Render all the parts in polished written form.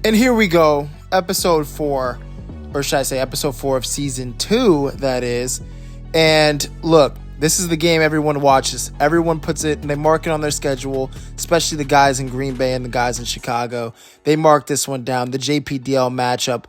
And here we go, episode 4, or should I say episode 4 of season 2, that is. And look, this is the game everyone watches. Everyone puts it, and they mark it on their schedule, especially the guys in Green Bay and the guys in Chicago. They mark this one down, the JPDL matchup.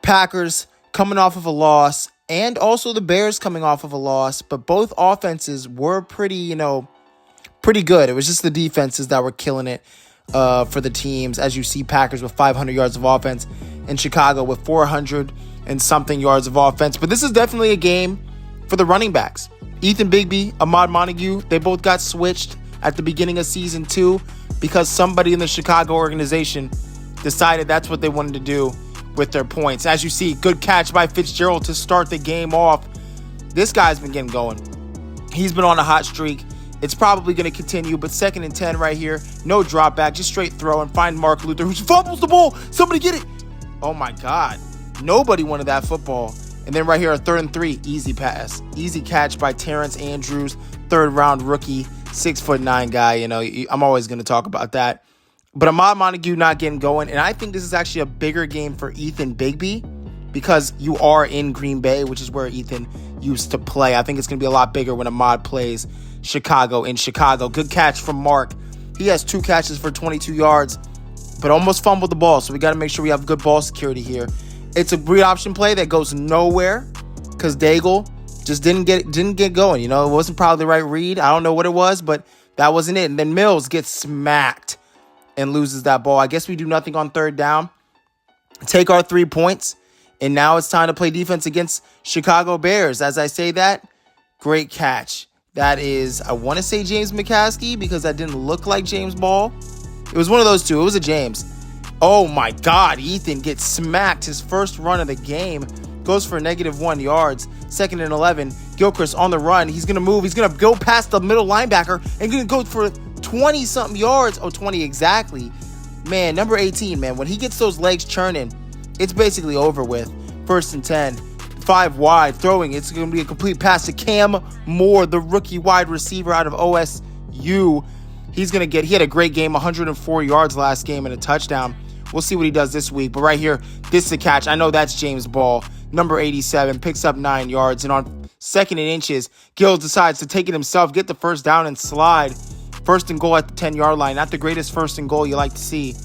Packers coming off of a loss, and also the Bears coming off of a loss, but both offenses were pretty good. It was just the defenses that were killing it for the teams. As you see, Packers with 500 yards of offense and Chicago with 400 and something yards of offense. But this is definitely a game for the running backs. Ethan BIGBEE, Ahmad Montague, they both got switched at the beginning of season 2 because somebody in the Chicago organization decided that's what they wanted to do with their points. As you see, good catch by Fitzgerald to start the game off. This guy's been getting going. He's been on a hot streak. It's probably going to continue, but 2nd and 10 right here. No drop back, just straight throw and find Mark Luther, who fumbles the ball. Somebody get it. Oh my God. Nobody wanted that football. And then right here, a 3rd and 3, easy pass. Easy catch by Terrence Andrews, 3rd round rookie, 6'9" guy. You know, I'm always going to talk about that. But Ahmad Montague not getting going. And I think this is actually a bigger game for Ethan BIGBEE because you are in Green Bay, which is where Ethan used to play. I think it's going to be a lot bigger when Ahmad plays Chicago in Chicago. Good catch from Mark. He has 2 catches for 22 yards, but almost fumbled the ball. So we got to make sure we have good ball security here. It's a read option play that goes nowhere because Daigle just didn't get going. You know, it wasn't probably the right read. I don't know what it was, but that wasn't it. And then Mills gets smacked and loses that ball. I guess we do nothing on 3rd down. Take our 3 points. And now it's time to play defense against Chicago Bears. As I say that, great catch. That is, I want to say James McCaskey because that didn't look like James Ball. It was one of those two. It was a James. Oh my God, Ethan gets smacked. His first run of the game goes for -1 yards. 2nd and 11. Gilchrist on the run. He's going to move. He's going to go past the middle linebacker and going to go for 20-something yards. Oh, 20 exactly. Man, number 18, man, when he gets those legs churning, it's basically over with. 1st and 10. 5 wide, throwing. It's going to be a complete pass to Cam Moore, the rookie wide receiver out of OSU. He had a great game, 104 yards last game and a touchdown. We'll see what he does this week. But right here, this is a catch. I know that's James Ball. Number 87 picks up 9 yards. And on 2nd and inches, Gills decides to take it himself, get the 1st down and slide. 1st and goal at the 10-yard line. Not the greatest 1st and goal you like to see.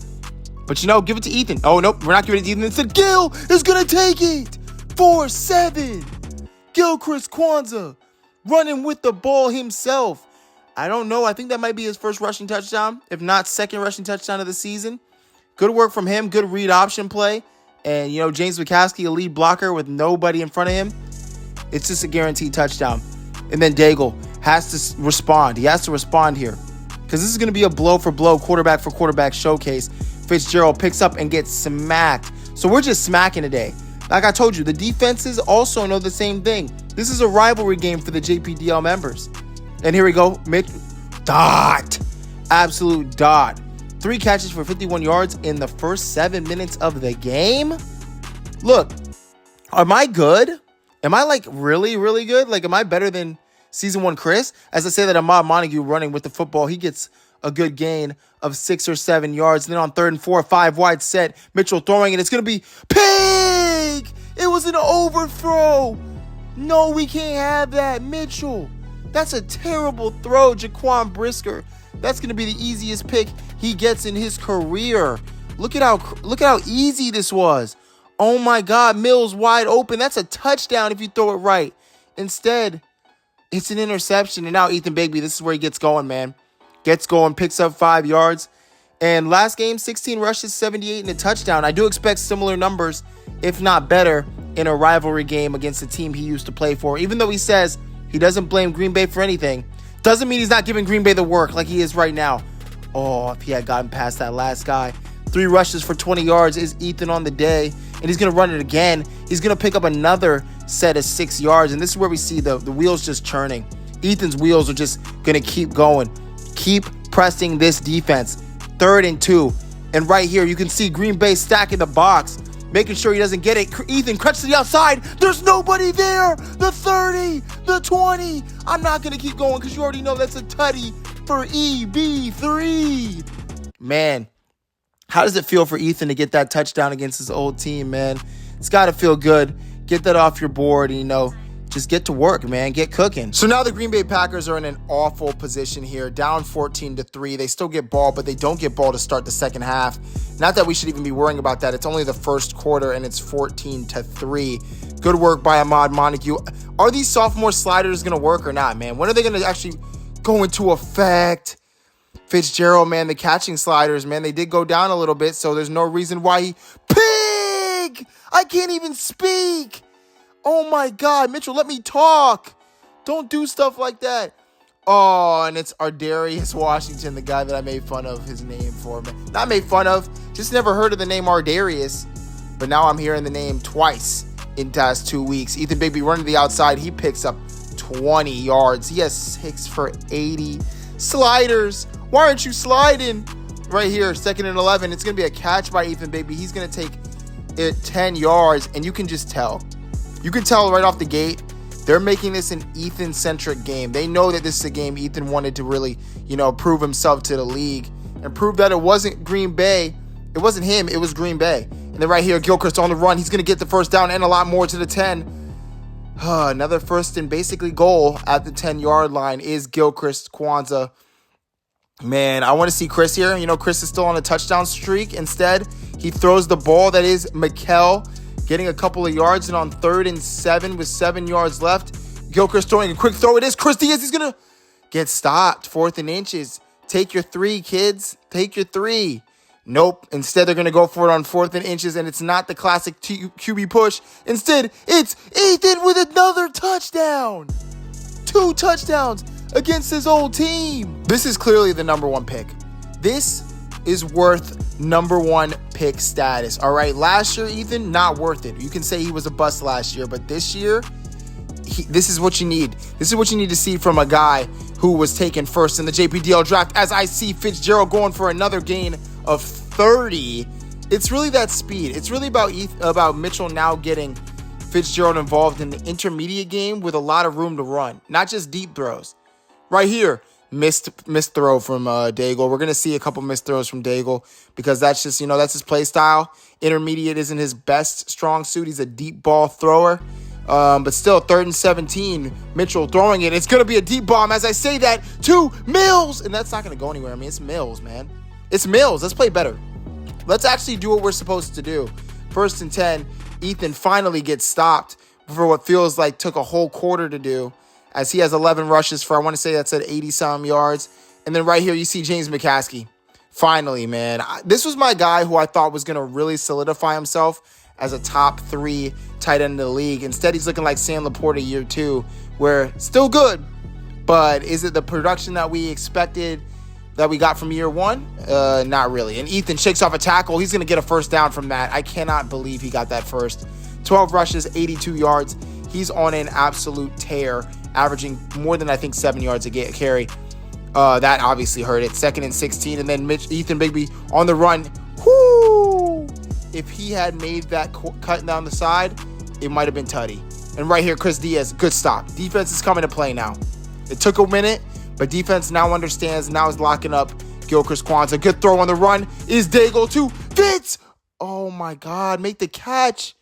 But, give it to Ethan. Oh, nope, we're not giving it to Ethan. Instead, Gil is going to take it. 4-7. Gilchrist Kwanzaa running with the ball himself. I don't know. I think that might be his first rushing touchdown, if not 2nd rushing touchdown of the season. Good work from him. Good read option play. And, James McCaskey, a lead blocker with nobody in front of him. It's just a guaranteed touchdown. And then Daigle has to respond. He has to respond here because this is going to be a blow-for-blow, quarterback showcase. Fitzgerald picks up and gets smacked. So we're just smacking today. Like I told you, the defenses also know the same thing. This is a rivalry game for the JPDL members. And here we go. Absolute dot. 3 catches for 51 yards in the first 7 minutes of the game. Look, am I good? Am I really, really good? Am I better than season 1 Chris? As I say that, Ahmad Montague running with the football, he gets a good gain of 6 or 7 yards. And then on 3rd and 4, 5 wide set, Mitchell throwing it. It's going to be pig. It was an overthrow. No, we can't have that. Mitchell, that's a terrible throw. Jaquan Brisker, that's going to be the easiest pick he gets in his career. Look at how easy this was. Oh my God, Mills wide open. That's a touchdown if you throw it right. Instead, it's an interception. And now Ethan BIGBEE, this is where he gets going, man. Gets going, picks up 5 yards. And last game, 16 rushes, 78 and a touchdown. I do expect similar numbers, if not better, in a rivalry game against the team he used to play for. Even though he says he doesn't blame Green Bay for anything, doesn't mean he's not giving Green Bay the work like he is right now. Oh, if he had gotten past that last guy. 3 rushes for 20 yards is Ethan on the day. And he's going to run it again. He's going to pick up another set of 6 yards. And this is where we see the wheels just churning. Ethan's wheels are just going to keep going. Keep pressing this defense. 3rd and 2. And right here, you can see Green Bay stacking the box, making sure he doesn't get it. Ethan crutches to the outside. There's nobody there. The 30, the 20. I'm not going to keep going because you already know that's a tutty for EB3. Man, How does it feel for Ethan to get that touchdown against his old team, man? It's got to feel good. Get that off your board and, just get to work, man. Get cooking. So now the Green Bay Packers are in an awful position here, down 14-3. They still get ball, but they don't get ball to start the second half. Not that we should even be worrying about that. It's only the first quarter, and it's 14-3. Good work by Ahmad Montague. Are these sophomore sliders going to work or not, man? When are they going to actually go into effect? Fitzgerald, man, the catching sliders, man, they did go down a little bit, so there's no reason why he... Pig! I can't even speak! Oh, my God. Mitchell, let me talk. Don't do stuff like that. Oh, and it's Ardarius Washington, the guy that I made fun of his name for. Not made fun of, just never heard of the name Ardarius, but now I'm hearing the name twice in the past 2 weeks. Ethan Bigbie running to the outside. He picks up 20 yards. He has 6 for 80. Sliders. Why aren't you sliding? Right here, 2nd and 11. It's going to be a catch by Ethan Bigbie. He's going to take it 10 yards, and you can just tell. You can tell right off the gate, they're making this an Ethan-centric game. They know that this is a game Ethan wanted to really, prove himself to the league and prove that it wasn't Green Bay. It wasn't him. It was Green Bay. And then right here, Gilchrist on the run. He's going to get the first down and a lot more to the 10. Another first and basically goal at the 10-yard line is Gilchrist Kwanzaa. Man, I want to see Chris here. Chris is still on a touchdown streak. Instead, he throws the ball. That is Mikkel getting a couple of yards. And on 3rd and 7 with 7 yards left, Gilchrist throwing a quick throw. It is Chris Diaz. He's going to get stopped. 4th and inches. Take your 3, kids. Take your 3. Nope. Instead, they're going to go for it on 4th and inches. And it's not the classic QB push. Instead, it's Ethan with another touchdown. 2 touchdowns against his old team. This is clearly the number 1 pick. This is worth number 1 pick status. All right, last year, Ethan, not worth it. You can say he was a bust last year, but this year, this is what you need. This is what you need to see from a guy who was taken first in the JPDL draft. As I see Fitzgerald going for another gain of 30. It's really that speed. It's really about Mitchell now getting Fitzgerald involved in the intermediate game with a lot of room to run, not just deep throws. Right here, missed throw from Daigle. We're going to see a couple missed throws from Daigle because that's just, that's his play style. Intermediate isn't his best strong suit. He's a deep ball thrower. But still, 3rd and 17, Mitchell throwing it. It's going to be a deep bomb as I say that to Mills. And that's not going to go anywhere. I mean, it's Mills, man. It's Mills. Let's play better. Let's actually do what we're supposed to do. 1st and 10, Ethan finally gets stopped for what feels like took a whole quarter to do, as he has 11 rushes for, I want to say that's at 80-some yards. And then right here, you see James McCaskey. Finally, man. This was my guy who I thought was going to really solidify himself as a top 3 tight end in the league. Instead, he's looking like Sam Laporta year 2, where still good, but is it the production that we expected that we got from year 1? Not really. And Ethan shakes off a tackle. He's going to get a first down from that. I cannot believe he got that first. 12 rushes, 82 yards. He's on an absolute tear, averaging more than, I think, 7 yards a carry. That obviously hurt it. 2nd and 16. And then Ethan Bigbie on the run. Whoo! If he had made that cut down the side, it might have been tutty. And right here, Chris Diaz, good stop. Defense is coming to play now. It took a minute, but defense now understands. Now is locking up Gilchrist Kwanzaa. Good throw on the run is Daigle to Fitz. Oh, my God. Make the catch.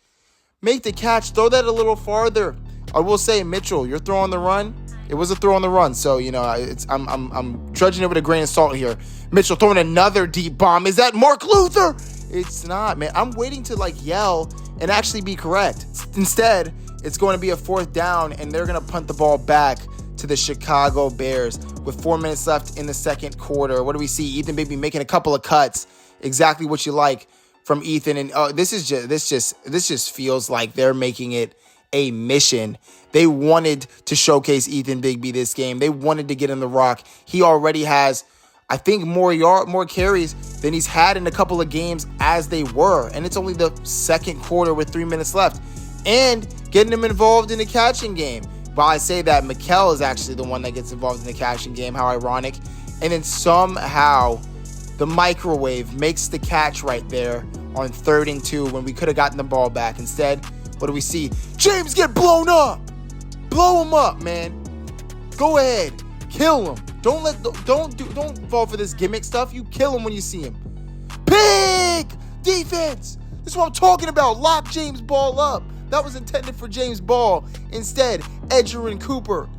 Make the catch. Throw that a little farther. I will say, Mitchell, your throw on the run, it was a throw on the run. So, I'm judging it with a grain of salt here. Mitchell throwing another deep bomb. Is that Mark Luther? It's not, man. I'm waiting to, yell and actually be correct. Instead, it's going to be a 4th down, and they're going to punt the ball back to the Chicago Bears with 4 minutes left in the second quarter. What do we see? Ethan Bigbie making a couple of cuts. Exactly what you like from Ethan. And this just feels like they're making it a mission. They wanted to showcase Ethan Bigbie this game. They wanted to get in the rock. He already has, I think, more carries than he's had in a couple of games as they were. And it's only the second quarter with 3 minutes left. And getting him involved in the catching game. While I say that, Mikkel is actually the one that gets involved in the catching game. How ironic. And then somehow the microwave makes the catch right there on 3rd and 2 when we could have gotten the ball back. Instead, what do we see? James get blown up. Blow him up, man. Go ahead. Kill him. Don't fall for this gimmick stuff. You kill him when you see him. Pig! defense. This is what I'm talking about. Lock James Ball up. That was intended for James Ball. Instead, Edgerrin Cooper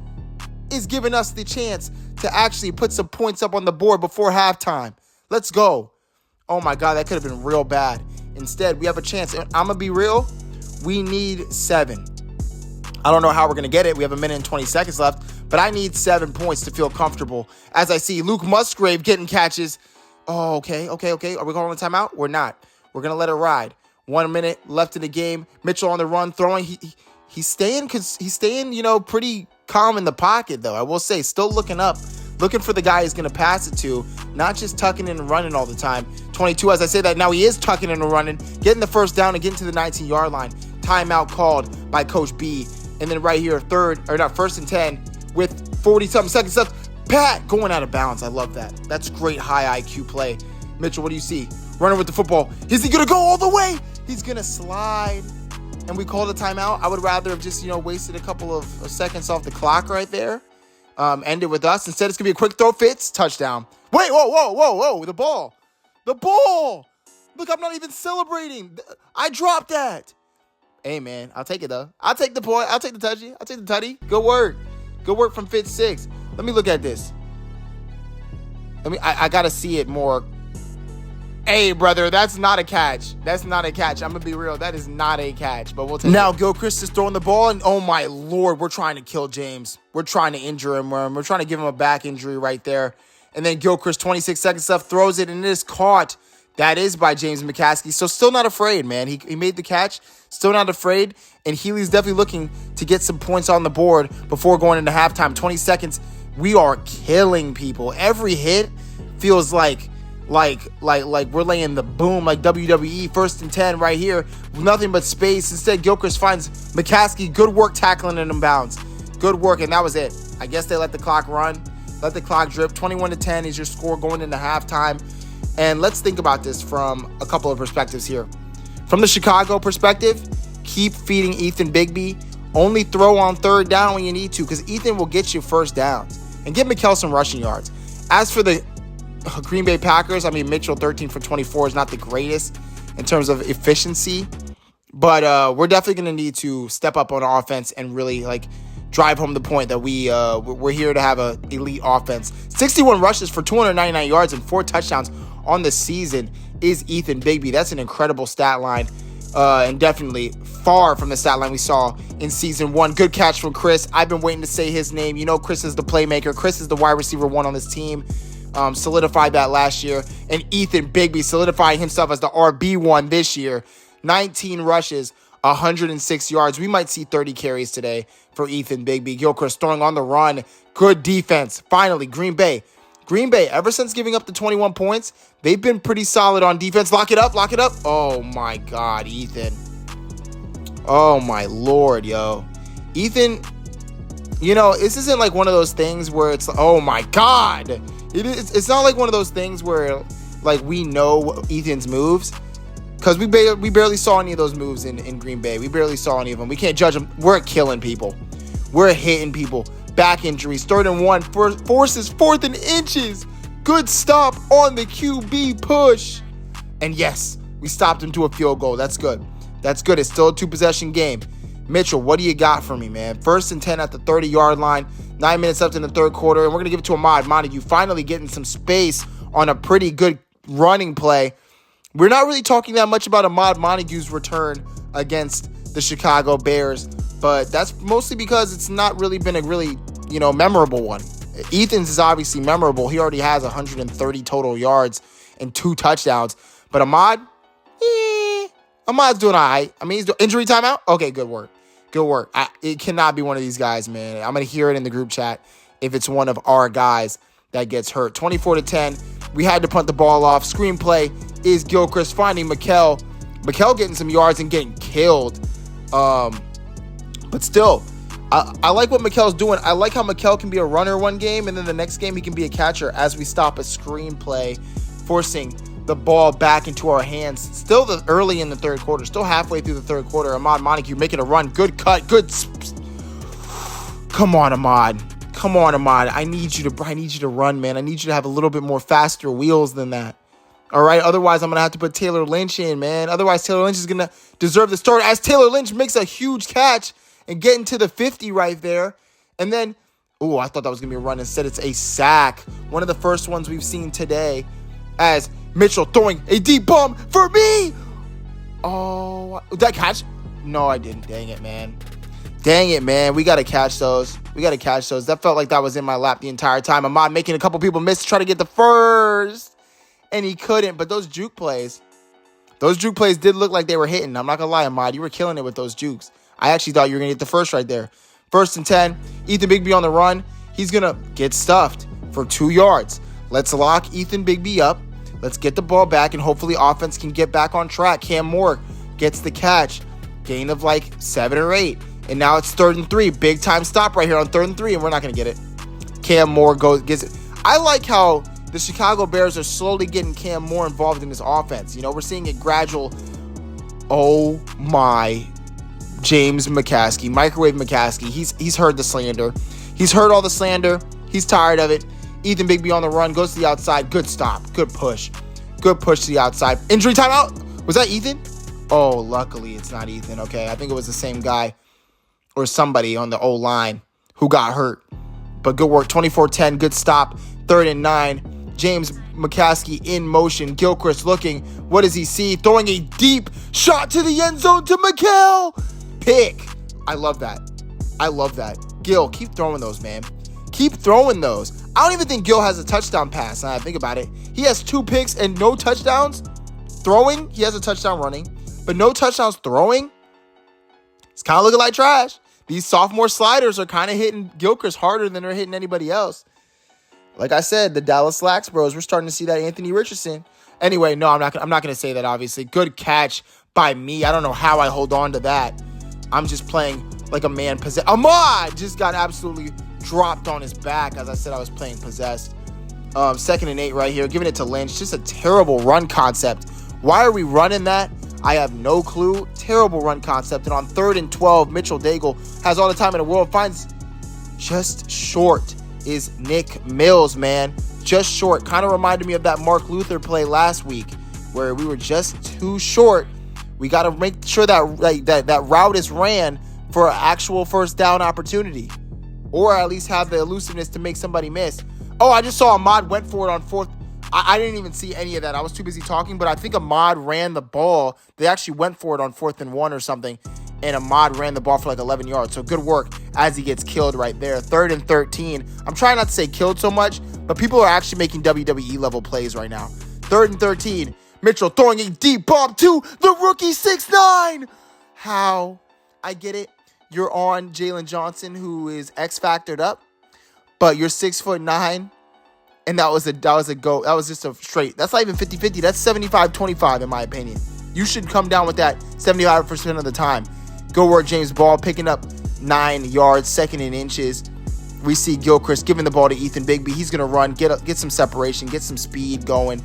is giving us the chance to actually put some points up on the board before halftime. Let's go. Oh my God, that could have been real bad. Instead, we have a chance. I'm going to be real. We need 7. I don't know how we're going to get it. We have 1 minute and 20 seconds left, but I need 7 points to feel comfortable. As I see Luke Musgrave getting catches. Oh, okay. Are we calling a timeout? We're not. We're going to let it ride. 1 minute left in the game. Mitchell on the run, throwing. He's staying, pretty calm in the pocket, though. I will say, still looking up, looking for the guy he's going to pass it to, not just tucking in and running all the time. 22, as I say that, now he is tucking in and running, getting the first down and getting to the 19-yard line. Timeout called by Coach B. And then right here, first and 10 with 40-something seconds left. Pat going out of bounds. I love that. That's great high IQ play. Mitchell, what do you see? Running with the football. Is he going to go all the way? He's going to slide. And we called a timeout. I would rather have just, wasted a couple of seconds off the clock right there. End it with us. Instead, it's going to be a quick throw. Fits. Touchdown. Wait, whoa. The ball. Look, I'm not even celebrating. I dropped that. Hey, man, I'll take it, though. I'll take the point. I'll take the touchy. I'll take the tutty. Good work from Fitz 6. Let me look at this. I got to see it more. Hey, brother, that's not a catch. I'm going to be real. That is not a catch, but we'll take it. Now, Gilchrist is throwing the ball, and oh, my Lord, we're trying to kill James. We're trying to injure him. We're trying to give him a back injury right there. And then Gilchrist, 26 seconds left, throws it, and it is caught. That is by James McCaskey. So still not afraid, man. He made the catch. Still not afraid. And Healy's definitely looking to get some points on the board before going into halftime. 20 seconds. We are killing people. Every hit feels like we're laying the boom, like WWE. First and 10 right here. Nothing but space. Instead, Gilchrist finds McCaskey. Good work tackling in bounds. Good work, and that was it. I guess they let the clock run. Let the clock drip. 21-10 is your score going into halftime. And let's think about this from a couple of perspectives here. From the Chicago perspective, keep feeding Ethan BIGBEE. Only throw on third down when you need to, because Ethan will get you first downs. And give Mikal some rushing yards. As for the Green Bay Packers, Mitchell 13 for 24 is not the greatest in terms of efficiency. But we're definitely going to need to step up on offense and really drive home the point that we're here to have an elite offense. 61 rushes for 299 yards and 4 touchdowns on the season is Ethan BIGBEE. That's an incredible stat line, and definitely far from the stat line we saw in season 1. Good catch from Chris. I've been waiting to say his name. Chris is the playmaker. Chris is the wide receiver 1 on this team. Solidified that last year. And Ethan BIGBEE solidifying himself as the RB1 this year. 19 rushes, 106 yards. We might see 30 carries today for Ethan BIGBEE. Gilchrist throwing on the run. Good defense. Finally, Green Bay, ever since giving up the 21 points, they've been pretty solid on defense. Lock it up. Oh, my God, Ethan. Oh, my Lord, yo. Ethan, this isn't like one of those things where it's, oh, my God. It's not like one of those things where, we know Ethan's moves. Because we barely saw any of those moves in Green Bay. We barely saw any of them. We can't judge them. We're killing people. We're hitting people. Back injuries. 3rd and 1. Forces 4th and inches. Good stop on the QB push. And yes, we stopped him to a field goal. That's good. It's still a 2-possession game. Mitchell, what do you got for me, man? 1st and 10 at the 30-yard line. 9 minutes left in the third quarter. And we're going to give it to Ahmad Montague. Finally getting some space on a pretty good running play. We're not really talking that much about Ahmad Montague's return against the Chicago Bears, but that's mostly because it's not really been a really, memorable one. Ethan's is obviously memorable. He already has 130 total yards and 2 touchdowns. But Ahmad's doing all right. He's doing injury timeout. Okay, good work. It cannot be one of these guys, man. I'm going to hear it in the group chat if it's one of our guys that gets hurt. 24-10. We had to punt the ball off. Screenplay is Gilchrist finding Mikal. Mikal getting some yards and getting killed. But still, I like what Mikel's doing. I like how Mikel can be a runner one game, and then the next game he can be a catcher as we stop a screenplay, forcing the ball back into our hands. Still early in the third quarter. Still halfway through the third quarter. Ahmad Montague making a run. Good cut. Good. Come on, Ahmad. I need you to run, man. I need you to have a little bit more faster wheels than that. All right, otherwise I'm going to have to put Taylor Lynch in, man. Otherwise, Taylor Lynch is going to deserve the start as Taylor Lynch makes a huge catch and get into the 50 right there. And then, I thought that was going to be a run. Instead, it's a sack. One of the first ones we've seen today as Mitchell throwing a deep bomb for me. Oh, did I catch? No, I didn't. Dang it, man. We got to catch those. That felt like that was in my lap the entire time. Ahmad making a couple people miss to try to get the first. And he couldn't, but those juke plays did look like they were hitting. I'm not going to lie, Ahmad. You were killing it with those jukes. I actually thought you were going to get the first right there. 1st and 10. Ethan BIGBEE on the run. He's going to get stuffed for 2 yards. Let's lock Ethan BIGBEE up. Let's get the ball back, and hopefully offense can get back on track. Cam Moore gets the catch. Gain of like 7 or 8. And now it's 3rd and 3. Big time stop right here on 3rd and 3, and we're not going to get it. Cam Moore gets it. I like how the Chicago Bears are slowly getting Cam Moore involved in this offense. You know, we're seeing it gradual. Oh my, James McCaskey, microwave McCaskey. He's heard the slander. He's heard all the slander. He's tired of it. Ethan BIGBEE on the run, goes to the outside. Good stop. Good push. Good push to the outside. Injury timeout. Was that Ethan? Oh, luckily it's not Ethan. Okay, I think it was the same guy or somebody on the O-line who got hurt. But good work. 24-10. Good stop. 3rd and 9. James McCaskey in motion. Gilchrist looking. What does he see? Throwing a deep shot to the end zone to McHale. Pick. I love that. Gil, keep throwing those, man. Keep throwing those. I don't even think Gil has a touchdown pass. Now I think about it. He has 2 picks and no touchdowns throwing. He has a touchdown running, but no touchdowns throwing. It's kind of looking like trash. These sophomore sliders are kind of hitting Gilchrist harder than they're hitting anybody else. Like I said, the Dallas Slacks bros, we're starting to see that Anthony Richardson. Anyway, no, I'm not going to say that, obviously. Good catch by me. I don't know how I hold on to that. I'm just playing like a man possessed. Ahmad just got absolutely dropped on his back. As I said, I was playing possessed. 2nd and 8 right here. Giving it to Lynch. Just a terrible run concept. Why are we running that? I have no clue. Terrible run concept. And on 3rd and 12, Mitchell Daigle has all the time in the world. Finds just short. Is Nick Mills, man. Just short. Kind of reminded me of that Mark Luther play last week where we were just too short. We got to make sure that route is ran for an actual first down opportunity, or at least have the elusiveness to make somebody miss. Oh, I just saw Ahmad went for it on 4th. I didn't even see any of that. I was too busy talking, but I think Ahmad ran the ball. They actually went for it on 4th and 1 or something, and Ahmad ran the ball for like 11 yards. So good work as he gets killed right there. 3rd and 13. I'm trying not to say killed so much, but people are actually making WWE level plays right now. 3rd and 13. Mitchell throwing a deep bomb to the rookie 6'9". How? I get it. You're on Jalen Johnson, who is X-factored up, but you're 6'9". And that was a go. That was just a straight. That's not even 50-50. That's 75-25 in my opinion. You should come down with that 75% of the time. Go work James Ball, picking up 9 yards, 2nd and inches. We see Gilchrist giving the ball to Ethan BIGBEE. He's going to run, get some separation, get some speed going.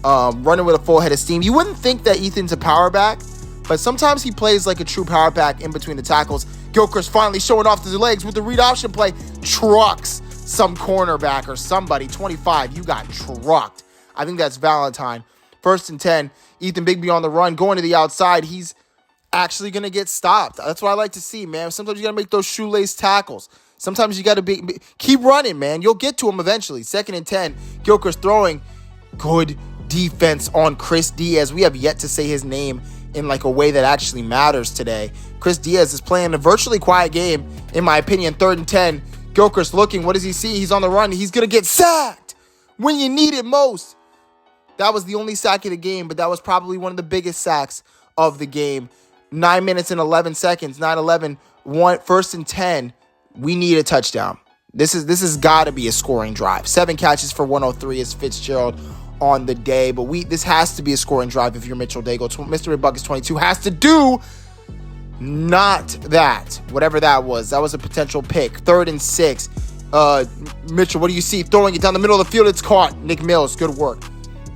Running with a full head of steam. You wouldn't think that Ethan's a power back, but sometimes he plays like a true power back in between the tackles. Gilchrist finally showing off the legs with the read option play. Trucks some cornerback or somebody. 25, you got trucked. I think that's Valentine. 1st and 10. Ethan BIGBEE on the run, going to the outside. He's actually going to get stopped. That's what I like to see, man. Sometimes you got to make those shoelace tackles. Sometimes you got to keep running, man. You'll get to him eventually. 2nd and 10. Gilchrist throwing. Good defense on Chris Diaz. We have yet to say his name in like a way that actually matters today. Chris Diaz is playing a virtually quiet game, in my opinion. 3rd and 10. Gilchrist looking. What does he see? He's on the run. He's going to get sacked when you need it most. That was the only sack of the game, but that was probably one of the biggest sacks of the game. 9 minutes and 11 seconds. 9-11. 1st and 10. We need a touchdown. This has got to be a scoring drive. 7 catches for 103 is Fitzgerald on the day, but this has to be a scoring drive if you're Mitchell Daigle. Mr. McBuckets 22 has to do not that. Whatever that was. That was a potential pick. 3rd and 6. Mitchell, what do you see? Throwing it down the middle of the field. It's caught. Nick Mills, good work.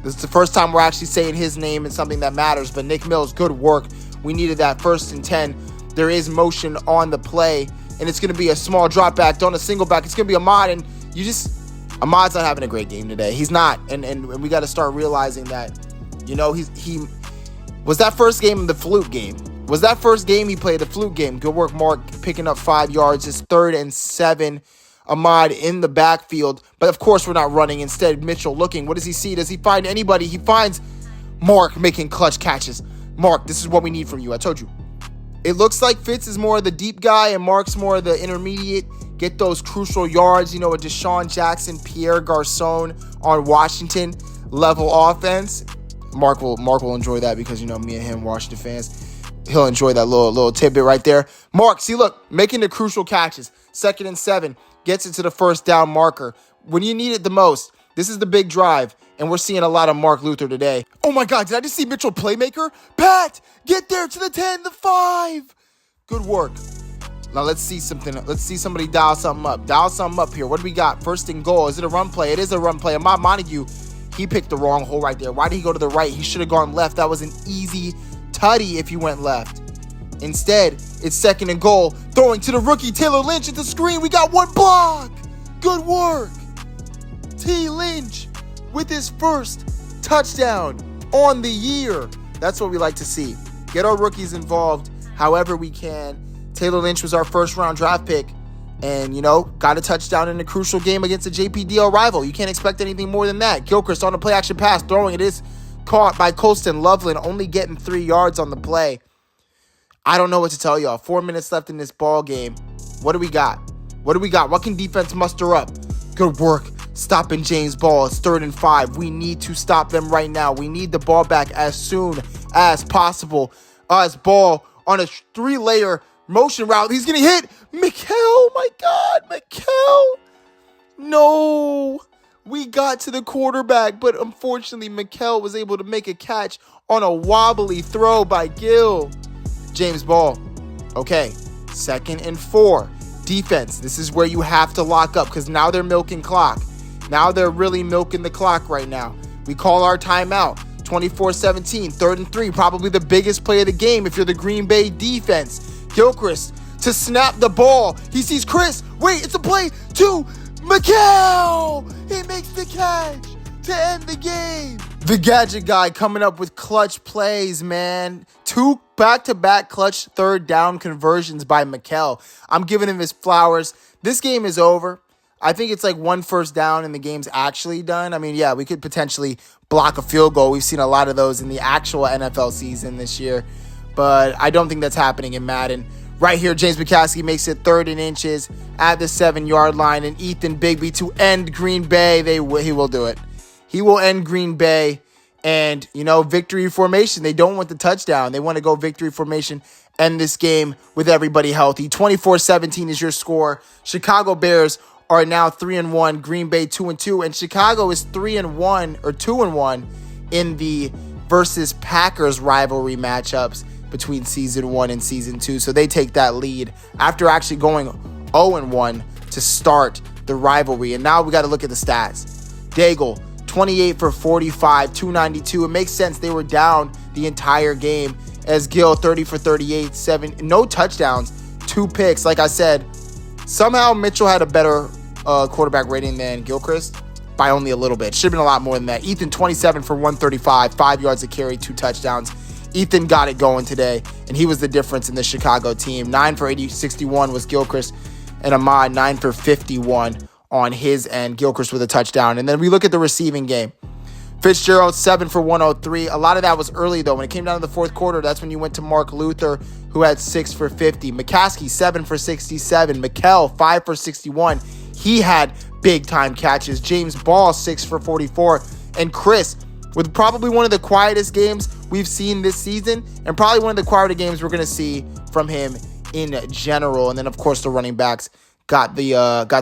This is the first time we're actually saying his name in something that matters, but Nick Mills, good work. We needed that. 1st and 10. There is motion on the play, and it's going to be a small drop back, don't a single back. It's going to be Ahmad, and Ahmad's not having a great game today. He's not, and we got to start realizing that You know, he was that first game the fluke game. Was that first game he played the fluke game? Good work, Mark, picking up 5 yards. It's 3rd and 7. Ahmad in the backfield. But, of course, we're not running. Instead, Mitchell looking. What does he see? Does he find anybody? He finds Mark making clutch catches. Mark, this is what we need from you. I told you. It looks like Fitz is more of the deep guy and Mark's more of the intermediate. Get those crucial yards. You know, a Deshaun Jackson, Pierre Garcon on Washington level offense. Mark will enjoy that because, you know, me and him, Washington fans. He'll enjoy that little tidbit right there. Mark, see, look, making the crucial catches. 2nd and 7, gets it to the first down marker. When you need it the most, this is the big drive, and we're seeing a lot of Mark Luther today. Oh, my God, did I just see Mitchell playmaker? Pat, get there to the 10, the 5. Good work. Now, let's see something. Let's see somebody dial something up. Dial something up here. What do we got? 1st and goal. Is it a run play? It is a run play. Ahmad Montague, he picked the wrong hole right there. Why did he go to the right? He should have gone left. That was an easy tutty if you went left. Instead, it's 2nd and goal. Throwing to the rookie, Taylor Lynch at the screen. We got 1 block. Good work. T. Lynch with his first touchdown on the year. That's what we like to see. Get our rookies involved however we can. Taylor Lynch was our 1st-round draft pick. And, you know, got a touchdown in a crucial game against a JPDL rival. You can't expect anything more than that. Gilchrist on a play-action pass, throwing. It is caught by Colston Loveland, only getting 3 yards on the play. I don't know what to tell y'all. 4 minutes left in this ball game. What do we got? What can defense muster up? Good work stopping James Ball. It's 3rd and 5. We need to stop them right now. We need the ball back as soon as possible. As Ball on a 3-layer motion route. He's getting hit. Mikkel, my God, Mikkel. No. We got to the quarterback, but unfortunately, Mikkel was able to make a catch on a wobbly throw by Gill. James Ball. Okay, 2nd and 4. Defense, this is where you have to lock up because now they're milking clock. Now they're really milking the clock right now. We call our timeout. 24-17, 3rd and 3. Probably the biggest play of the game if you're the Green Bay defense. Gilchrist to snap the ball. He sees Chris. Wait, it's a play to Mikkel. He makes the catch to end the game. The gadget guy coming up with clutch plays, man. 2 back-to-back clutch 3rd down conversions by Mikkel. I'm giving him his flowers. This game is over. I think it's like 1 first down and the game's actually done. I mean, yeah, we could potentially block a field goal. We've seen a lot of those in the actual NFL season this year, but I don't think that's happening in Madden. Right here, James McCaskey makes it 3rd and inches at the 7-yard line, and Ethan BIGBEE to end Green Bay. He will do it. He will end Green Bay, and, you know, victory formation. They don't want the touchdown. They want to go victory formation, end this game with everybody healthy. 24-17 is your score. Chicago Bears are now 3-1, Green Bay 2-2, and Chicago is 3-1 or 2-1 in the versus Packers rivalry matchups between season 1 and season 2. So they take that lead after actually going 0-1 to start the rivalry. And now we got to look at the stats. Daigle, 28 for 45, 292. It makes sense. They were down the entire game. As Gill, 30 for 38, 7, no touchdowns, 2 picks. Like I said, somehow Mitchell had a better quarterback rating than Gilchrist by only a little bit. Should have been a lot more than that. Ethan, 27 for 135, 5 yards a carry, 2 touchdowns. Ethan got it going today, and he was the difference in the Chicago team. 9 for 61 was Gilchrist, and Ahmad, 9 for 51 on his end. Gilchrist with a touchdown. And then we look at the receiving game. Fitzgerald, 7 for 103. A lot of that was early, though. When it came down to the 4th quarter, that's when you went to Mark Luther, who had 6 for 50. McCaskey, 7 for 67. Mikkel, 5 for 61. He had big-time catches. James Ball, 6 for 44. And Chris, with probably one of the quietest games we've seen this season, and probably one of the quieter games we're going to see from him in general. And then, of course, the running backs got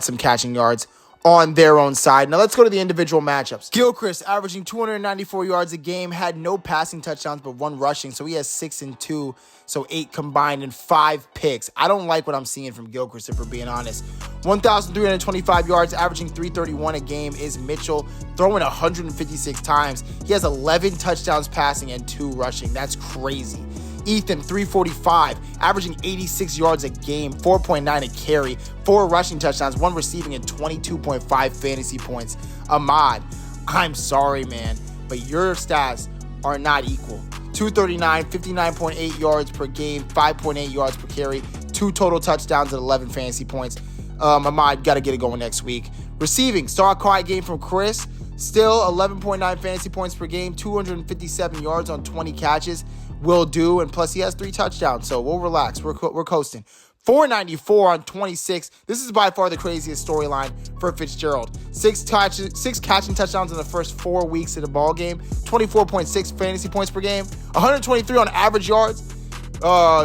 some catching yards on their own side. Now let's go to the individual matchups. Gilchrist averaging 294 yards a game, had no passing touchdowns but 1 rushing, so he has 6 and 2, so 8 combined and 5 picks. I don't like what I'm seeing from Gilchrist, if we're being honest. 1,325 yards, averaging 331 a game is Mitchell, throwing 156 times. He has 11 touchdowns passing and 2 rushing. That's crazy. Ethan, 345, averaging 86 yards a game, 4.9 a carry, 4 rushing touchdowns, 1 receiving, and 22.5 fantasy points. Ahmad, I'm sorry, man, but your stats are not equal. 239, 59.8 yards per game, 5.8 yards per carry, 2 total touchdowns and 11 fantasy points. Ahmad, got to get it going next week. Receiving, star quiet game from Chris. Still 11.9 fantasy points per game, 257 yards on 20 catches. Will do, and plus he has 3 touchdowns, so we'll relax. We're coasting. 494 on 26. This is by far the craziest storyline for Fitzgerald. 6 catching touchdowns in the first 4 weeks of the ball game. 24.6 fantasy points per game. 123 on average yards.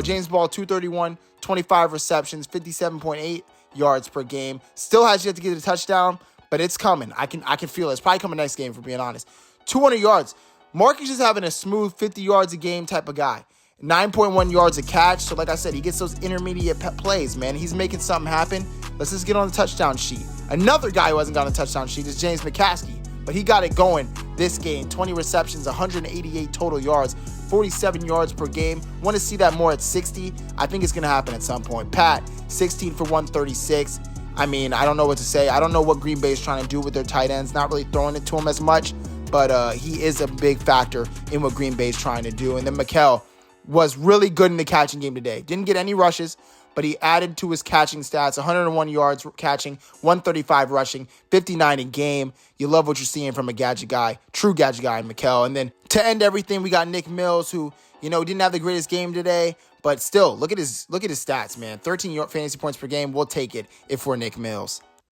James Ball 231, 25 receptions, 57.8 yards per game. Still has yet to get a touchdown, but it's coming. I can feel it. It's probably coming next game, for being honest. 200 yards. Marcus is having a smooth 50 yards a game type of guy. 9.1 yards a catch. So like I said, he gets those intermediate plays, man. He's making something happen. Let's just get on the touchdown sheet. Another guy who hasn't got on the touchdown sheet is James McCaskey, but he got it going this game. 20 receptions, 188 total yards, 47 yards per game. Want to see that more at 60. I think it's going to happen at some point. Pat, 16 for 136. I mean, I don't know what to say. I don't know what Green Bay is trying to do with their tight ends. Not really throwing it to him as much, but he is a big factor in what Green Bay is trying to do. And then Mikel was really good in the catching game today. Didn't get any rushes, but he added to his catching stats. 101 yards catching, 135 rushing, 59 in game. You love what you're seeing from a gadget guy, true gadget guy, Mikel. And then to end everything, we got Nick Mills, who, didn't have the greatest game today, but still, look at his stats, man. 13 fantasy points per game. We'll take it if we're Nick Mills.